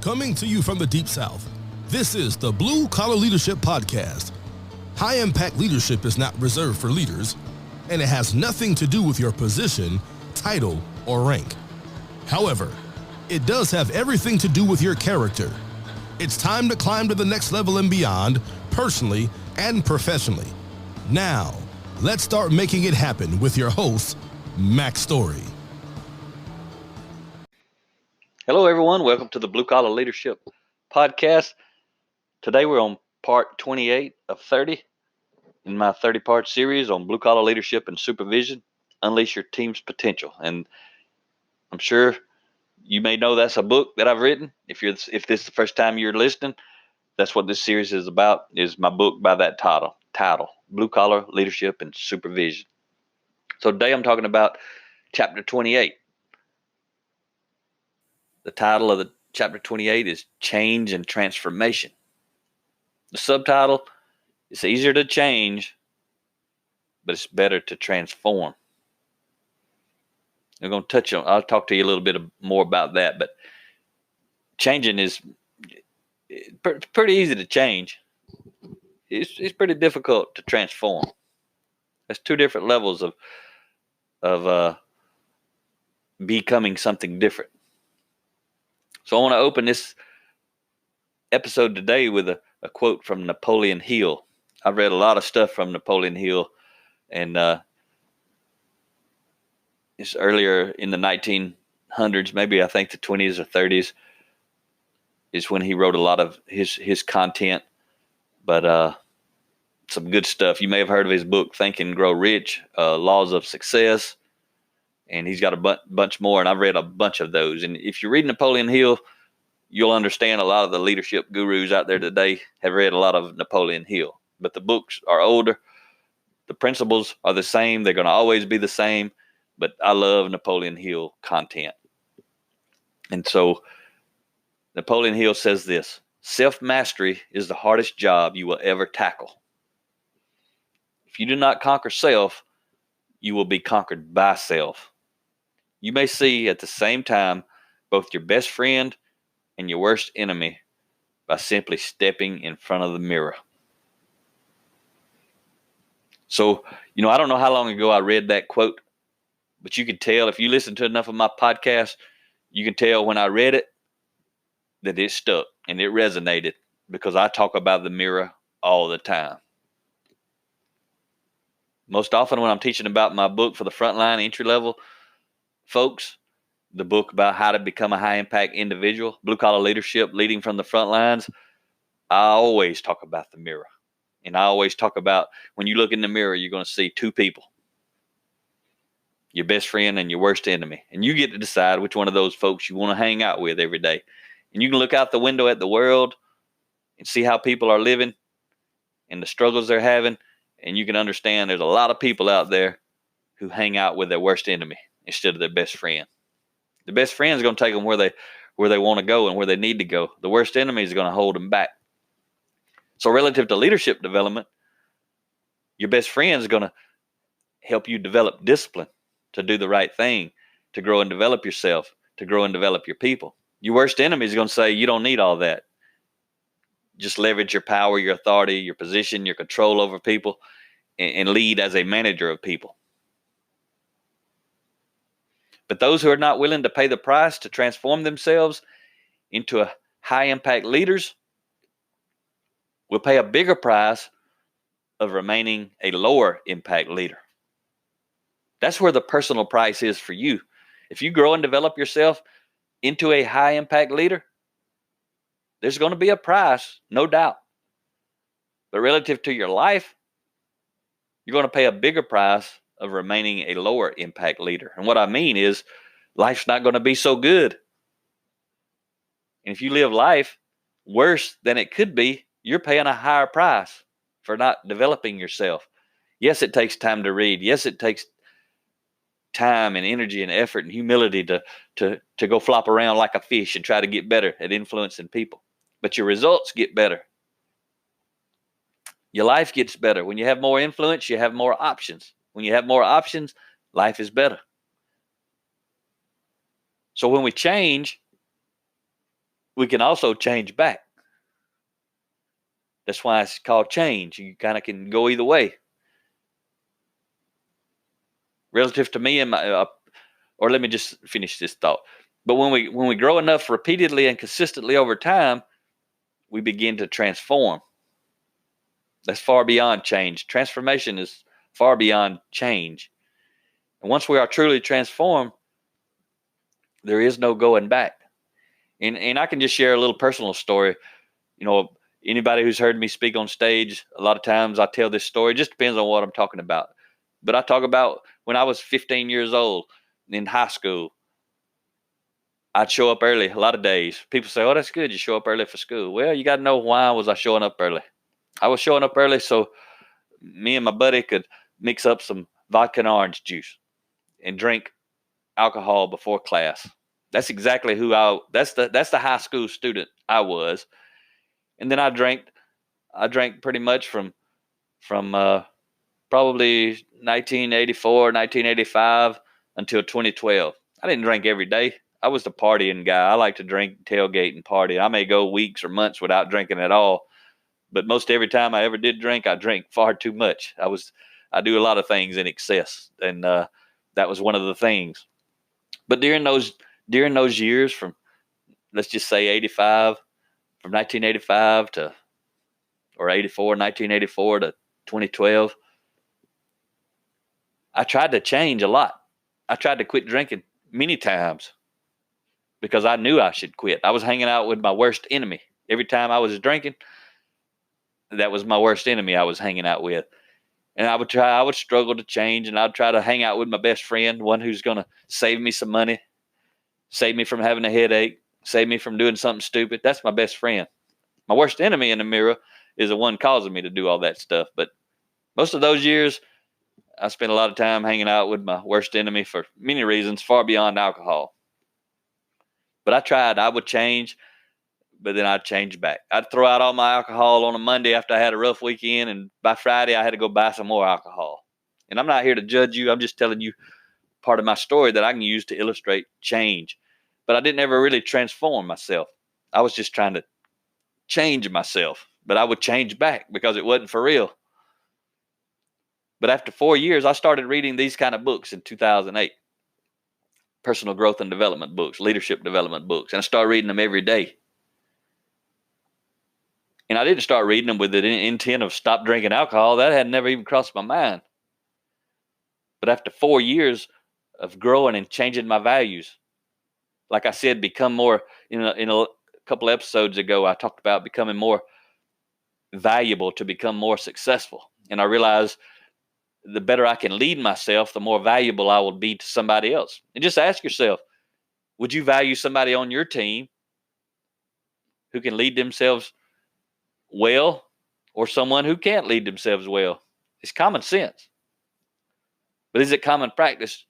Coming to you from the Deep South, this is the Blue Collar Leadership Podcast. High-impact leadership is not reserved for leaders, and it has nothing to do with your position, title, or rank. However, it does have everything to do with your character. It's time to climb to the next level and beyond, personally and professionally. Now, let's start making it happen with your host, Mack Story. Hello, everyone. Welcome to the Blue Collar Leadership Podcast. Today, we're on part 28 of 30 in my 30-part series on blue collar leadership and supervision. Unleash your team's potential. And I'm sure you may know that's a book that I've written. If this is the first time you're listening, that's what this series is about. Is my book by that title, Blue Collar Leadership and Supervision. So today, I'm talking about chapter 28. The title of the chapter 28 is Change and Transformation. The subtitle is easier to change, but it's better to transform. I'm going to touch on, I'll talk to you a little bit more about that, but changing is pretty easy to change. It's pretty difficult to transform. There's two different levels of becoming something different. So I want to open this episode today with a quote from Napoleon Hill. I've read a lot of stuff from Napoleon Hill, and it's earlier in the 1900s, maybe I think the 20s or 30s, is when he wrote a lot of his content, but some good stuff. You may have heard of his book, Think and Grow Rich, Laws of Success. And he's got a bunch more, and I've read a bunch of those. And if you read Napoleon Hill, you'll understand a lot of the leadership gurus out there today have read a lot of Napoleon Hill. But the books are older. The principles are the same. They're going to always be the same. But I love Napoleon Hill content. And so Napoleon Hill says this: self-mastery is the hardest job you will ever tackle. If you do not conquer self, you will be conquered by self. You may see at the same time both your best friend and your worst enemy by simply stepping in front of the mirror. So, I don't know how long ago I read that quote, but you can tell if you listen to enough of my podcasts, you can tell when I read it that it stuck and it resonated, because I talk about the mirror all the time. Most often when I'm teaching about my book for the frontline entry-level folks, the book about how to become a high-impact individual, blue-collar leadership, leading from the front lines, I always talk about the mirror. And I always talk about when you look in the mirror, you're going to see two people, your best friend and your worst enemy. And you get to decide which one of those folks you want to hang out with every day. And you can look out the window at the world and see how people are living and the struggles they're having. And you can understand there's a lot of people out there who hang out with their worst enemy instead of their best friend. The best friend is going to take them where they want to go and where they need to go. The worst enemy is going to hold them back. So relative to leadership development, your best friend is going to help you develop discipline to do the right thing, to grow and develop yourself, to grow and develop your people. Your worst enemy is going to say, you don't need all that. Just leverage your power, your authority, your position, your control over people, and lead as a manager of people. But those who are not willing to pay the price to transform themselves into high-impact leaders will pay a bigger price of remaining a lower-impact leader. That's where the personal price is for you. If you grow and develop yourself into a high-impact leader, there's going to be a price, no doubt. But relative to your life, you're going to pay a bigger price of remaining a lower impact leader. And what I mean is, life's not going to be so good. And if you live life worse than it could be, you're paying a higher price for not developing yourself. Yes, it takes time to read. Yes, it takes time and energy and effort and humility to go flop around like a fish and try to get better at influencing people. But your results get better. Your life gets better. When you have more influence, you have more options. When you have more options, life is better. So when we change, we can also change back. That's why it's called change. You kind of can go either way. Relative to me and my, or let me just finish this thought. But when we grow enough repeatedly and consistently over time, we begin to transform. That's far beyond change. Transformation is far beyond change. And once we are truly transformed, there is no going back. And I can just share a little personal story. You know, anybody who's heard me speak on stage, a lot of times I tell this story. It just depends on what I'm talking about. But I talk about when I was 15 years old in high school. I'd show up early a lot of days. People say, "Oh, that's good. You show up early for school." Well, you got to know why was I showing up early. I was showing up early so me and my buddy could mix up some vodka and orange juice and drink alcohol before class. That's exactly that's the high school student I was. And then I drank pretty much from probably 1984, 1985 until 2012. I didn't drink every day. I was the partying guy. I like to drink, tailgate, and party. I may go weeks or months without drinking at all, but most every time I ever did drink, I drank far too much. I do a lot of things in excess, and that was one of the things. But during those years, from let's just say 85, from 1985 to or 1984 to 2012, I tried to change a lot. I tried to quit drinking many times because I knew I should quit. I was hanging out with my worst enemy. Every time I was drinking, that was my worst enemy I was hanging out with. And I would struggle to change, and I'd try to hang out with my best friend, one who's going to save me some money, save me from having a headache, save me from doing something stupid. That's my best friend. My worst enemy in the mirror is the one causing me to do all that stuff. But most of those years, I spent a lot of time hanging out with my worst enemy for many reasons, far beyond alcohol. But I would change, but then I'd change back. I'd throw out all my alcohol on a Monday after I had a rough weekend, and by Friday I had to go buy some more alcohol. And I'm not here to judge you. I'm just telling you part of my story that I can use to illustrate change. But I didn't ever really transform myself. I was just trying to change myself, but I would change back because it wasn't for real. But after 4 years, I started reading these kind of books in 2008. Personal growth and development books, leadership development books. And I started reading them every day. And I didn't start reading them with the intent of stop drinking alcohol. That had never even crossed my mind. But after 4 years of growing and changing my values, like I said, become more, in a couple episodes ago, I talked about becoming more valuable to become more successful. And I realized the better I can lead myself, the more valuable I will be to somebody else. And just ask yourself, would you value somebody on your team who can lead themselves well, or someone who can't lead themselves well? It's common sense. But is it common practice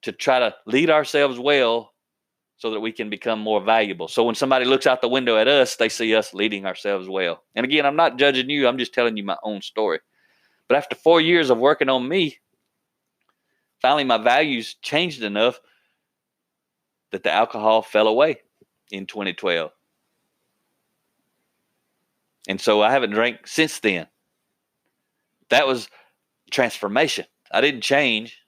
to try to lead ourselves well so that we can become more valuable? So when somebody looks out the window at us, they see us leading ourselves well. And again, I'm not judging you. I'm just telling you my own story. But after 4 years of working on me, finally my values changed enough that the alcohol fell away in 2012. And so I haven't drank since then. That was transformation. I didn't change.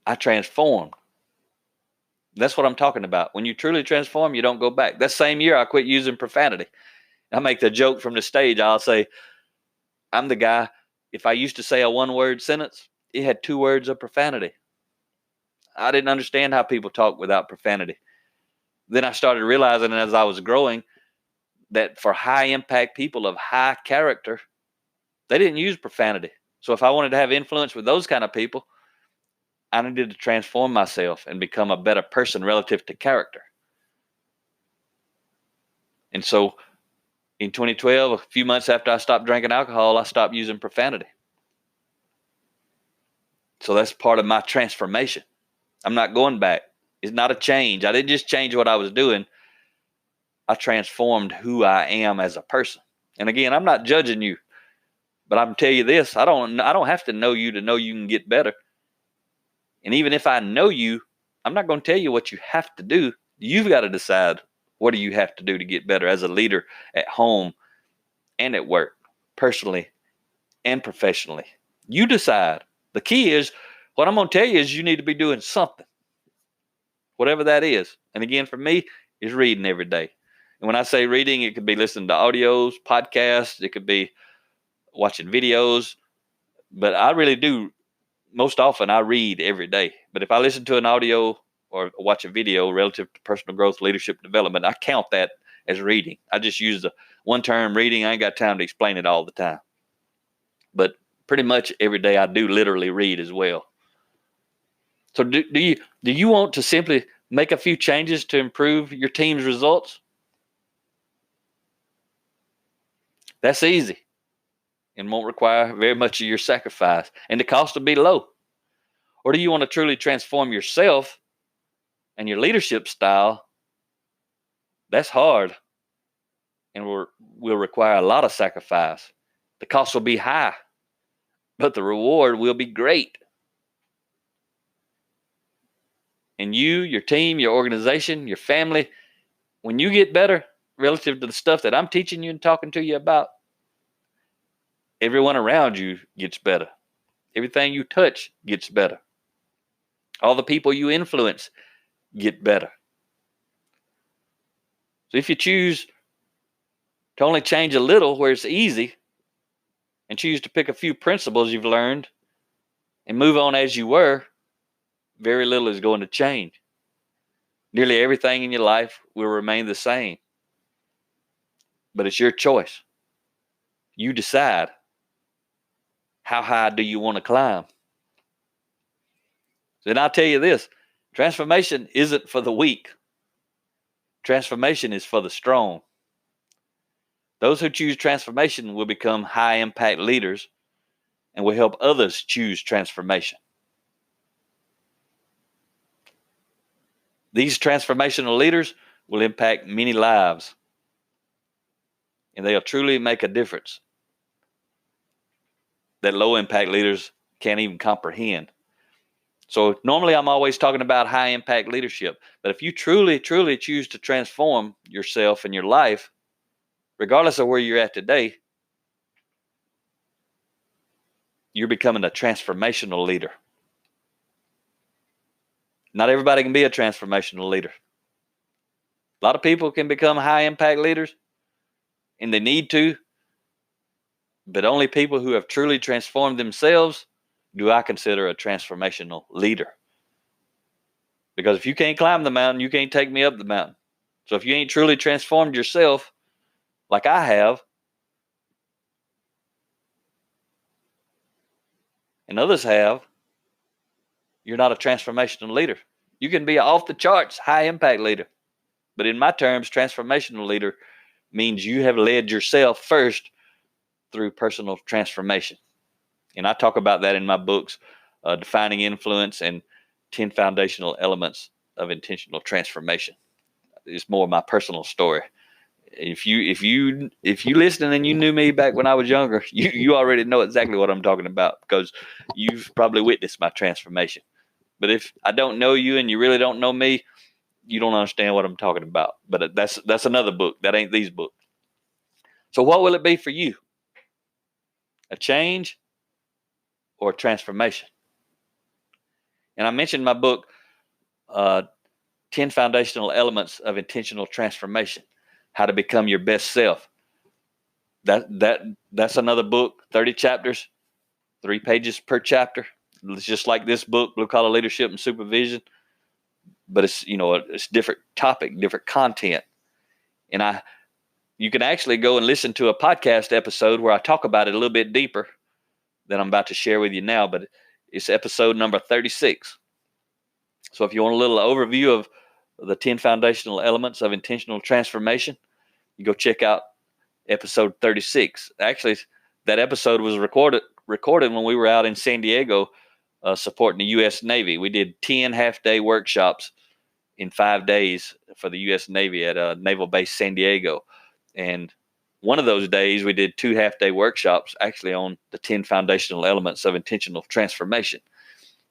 I transformed. That's what I'm talking about. When you truly transform, you don't go back. That same year, I quit using profanity. I make the joke from the stage. I'll say, I'm the guy, if I used to say a one-word sentence, it had 2 words of profanity. I didn't understand how people talk without profanity. Then I started realizing as I was growing that for high-impact people of high character, they didn't use profanity. So if I wanted to have influence with those kind of people, I needed to transform myself and become a better person relative to character. And so in 2012, a few months after I stopped drinking alcohol, I stopped using profanity. So that's part of my transformation. I'm not going back. It's not a change. I didn't just change what I was doing. I transformed who I am as a person. And again, I'm not judging you, but I'm telling you this, I don't have to know you to know you can get better. And even if I know you, I'm not going to tell you what you have to do. You've got to decide what do you have to do to get better as a leader at home and at work, personally and professionally. You decide. The key is, what I'm going to tell you is you need to be doing something, whatever that is. And again, for me, is reading every day. And when I say reading, it could be listening to audios, podcasts, it could be watching videos, but I really do. Most often I read every day. But if I listen to an audio or watch a video relative to personal growth, leadership development, I count that as reading. I just use the one term reading. I ain't got time to explain it all the time. But pretty much every day I do literally read as well. So do you want to simply make a few changes to improve your team's results? That's easy and won't require very much of your sacrifice, and the cost will be low. Or do you want to truly transform yourself and your leadership style? That's hard and will require a lot of sacrifice. The cost will be high, but the reward will be great. And you, your team, your organization, your family, when you get better relative to the stuff that I'm teaching you and talking to you about, everyone around you gets better. Everything you touch gets better. All the people you influence get better. So if you choose to only change a little where it's easy and choose to pick a few principles you've learned and move on as you were, very little is going to change. Nearly everything in your life will remain the same. But it's your choice. You decide, how high do you want to climb? Then I'll tell you this, transformation isn't for the weak. Transformation is for the strong. Those who choose transformation will become high impact leaders and will help others choose transformation. These transformational leaders will impact many lives, and they'll truly make a difference that low impact leaders can't even comprehend. So normally I'm always talking about high impact leadership, but if you truly, truly choose to transform yourself and your life, regardless of where you're at today, you're becoming a transformational leader. Not everybody can be a transformational leader. A lot of people can become high impact leaders, and they need to, but only people who have truly transformed themselves do I consider a transformational leader. Because if you can't climb the mountain, you can't take me up the mountain. So if you ain't truly transformed yourself like I have, and others have, you're not a transformational leader. You can be an off the charts high impact leader. But in my terms, transformational leader means you have led yourself first through personal transformation. And I talk about that in my books, Defining Influence and 10 Foundational Elements of Intentional Transformation. It's more of my personal story. If you listen and you knew me back when I was younger, you already know exactly what I'm talking about, because you've probably witnessed my transformation. But if I don't know you and you really don't know me, you don't understand what I'm talking about. But that's another book. That ain't these books. So what will it be for you? A change or a transformation? And I mentioned my book, 10 Foundational Elements of Intentional Transformation, How to Become Your Best Self. That's another book, 30 chapters, 3 pages per chapter. It's just like this book, Blue Collar Leadership and Supervision. But it's different topic, different content. And you can actually go and listen to a podcast episode where I talk about it a little bit deeper than I'm about to share with you now, but it's episode number 36. So if you want a little overview of the 10 foundational elements of intentional transformation, you go check out episode 36. Actually, that episode was recorded when we were out in San Diego supporting the U.S. Navy. We did 10 half-day workshops in 5 days for the U.S. Navy at Naval Base San Diego. And one of those days, we did 2 half-day workshops actually on the 10 foundational elements of intentional transformation.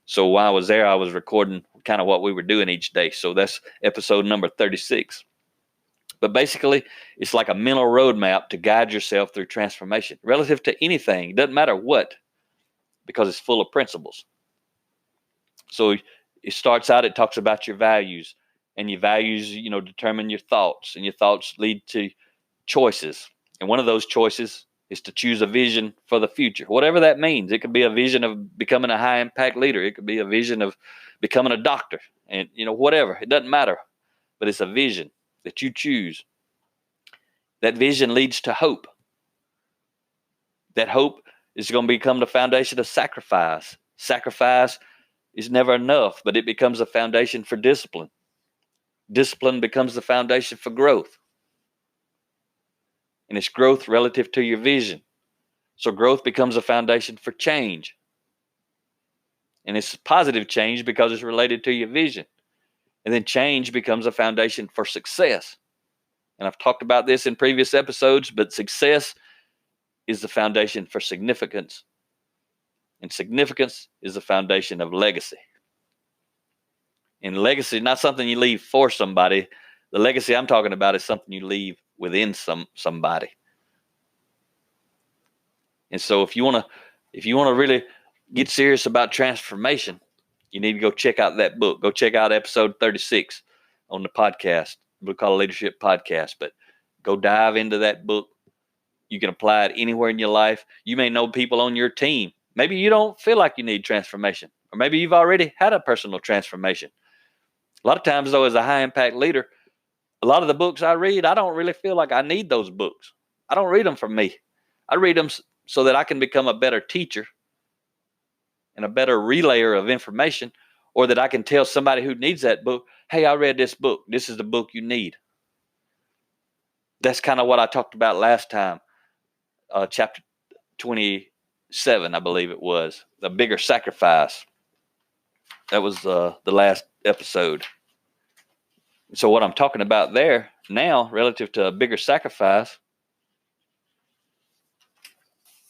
So while I was there, I was recording kind of what we were doing each day. So that's episode number 36. But basically, it's like a mental roadmap to guide yourself through transformation relative to anything. It doesn't matter what, because it's full of principles. So it starts out, it talks about your values, and your values, determine your thoughts, and your thoughts lead to choices. And one of those choices is to choose a vision for the future, whatever that means. It could be a vision of becoming a high impact leader. It could be a vision of becoming a doctor, and whatever. It doesn't matter, but it's a vision that you choose. That vision leads to hope. That hope is going to become the foundation of sacrifice. Sacrifice is never enough, but it becomes a foundation for discipline. Discipline becomes the foundation for growth. And it's growth relative to your vision. So growth becomes a foundation for change. And it's positive change because it's related to your vision. And then change becomes a foundation for success. And I've talked about this in previous episodes, but success is the foundation for significance. And significance is the foundation of legacy. And legacy is not something you leave for somebody. The legacy I'm talking about is something you leave within somebody. And so if you want to really get serious about transformation, you need to go check out that book. Go check out episode 36 on the podcast, Blue Collar Leadership Podcast. But go dive into that book. You can apply it anywhere in your life. You may know people on your team. Maybe you don't feel like you need transformation, or maybe you've already had a personal transformation. A lot of times, though, as a high impact leader, a lot of the books I read, I don't really feel like I need those books. I don't read them for me. I read them so that I can become a better teacher and a better relayer of information, or that I can tell somebody who needs that book, hey, I read this book. This is the book you need. That's kind of what I talked about last time, chapter 27, I believe it was, the bigger sacrifice. That was the last episode. So what I'm talking about there now, relative to a bigger sacrifice,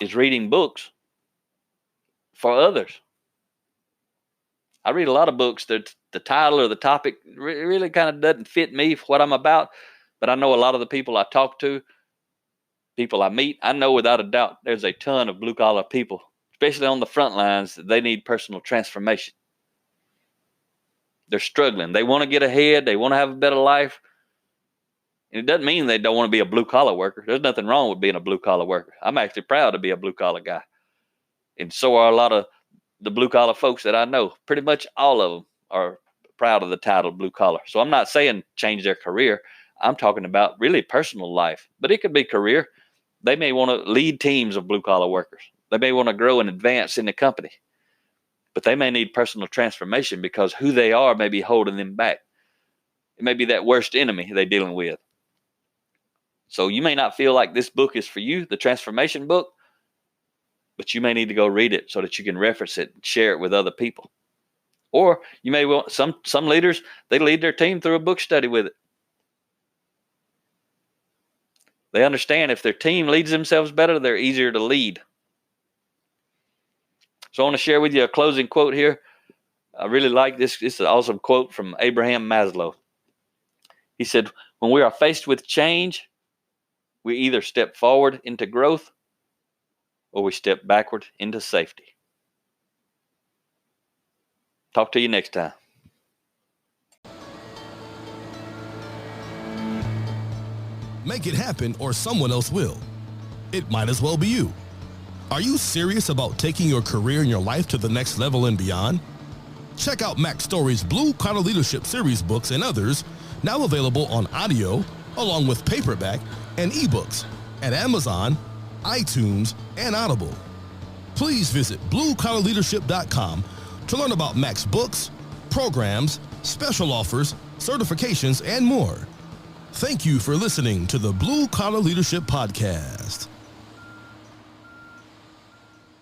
is reading books for others. I read a lot of books that the title or the topic really kind of doesn't fit me for what I'm about, but I know a lot of the people I talk to, people I meet, I know without a doubt there's a ton of blue-collar people, especially on the front lines, that they need personal transformation. They're struggling. They want to get ahead. They want to have a better life. And it doesn't mean they don't want to be a blue-collar worker. There's nothing wrong with being a blue-collar worker. I'm actually proud to be a blue-collar guy. And so are a lot of the blue-collar folks that I know. Pretty much all of them are proud of the title blue-collar. So I'm not saying change their career. I'm talking about really personal life. But it could be career. They may want to lead teams of blue-collar workers. They may want to grow and advance in the company. But they may need personal transformation because who they are may be holding them back. It may be that worst enemy they're dealing with. So you may not feel like this book is for you, the transformation book, but you may need to go read it so that you can reference it and share it with other people. Or you may want some leaders, they lead their team through a book study with it. They understand if their team leads themselves better, they're easier to lead. So I want to share with you a closing quote here. I really like this. This is an awesome quote from Abraham Maslow. He said, when we are faced with change, we either step forward into growth or we step backward into safety. Talk to you next time. Make it happen or someone else will. It might as well be you. Are you serious about taking your career and your life to the next level and beyond? Check out Mack Story's Blue Collar Leadership Series books and others, now available on audio, along with paperback and ebooks at Amazon, iTunes, and Audible. Please visit bluecollarleadership.com to learn about Mack's books, programs, special offers, certifications, and more. Thank you for listening to the Blue Collar Leadership Podcast.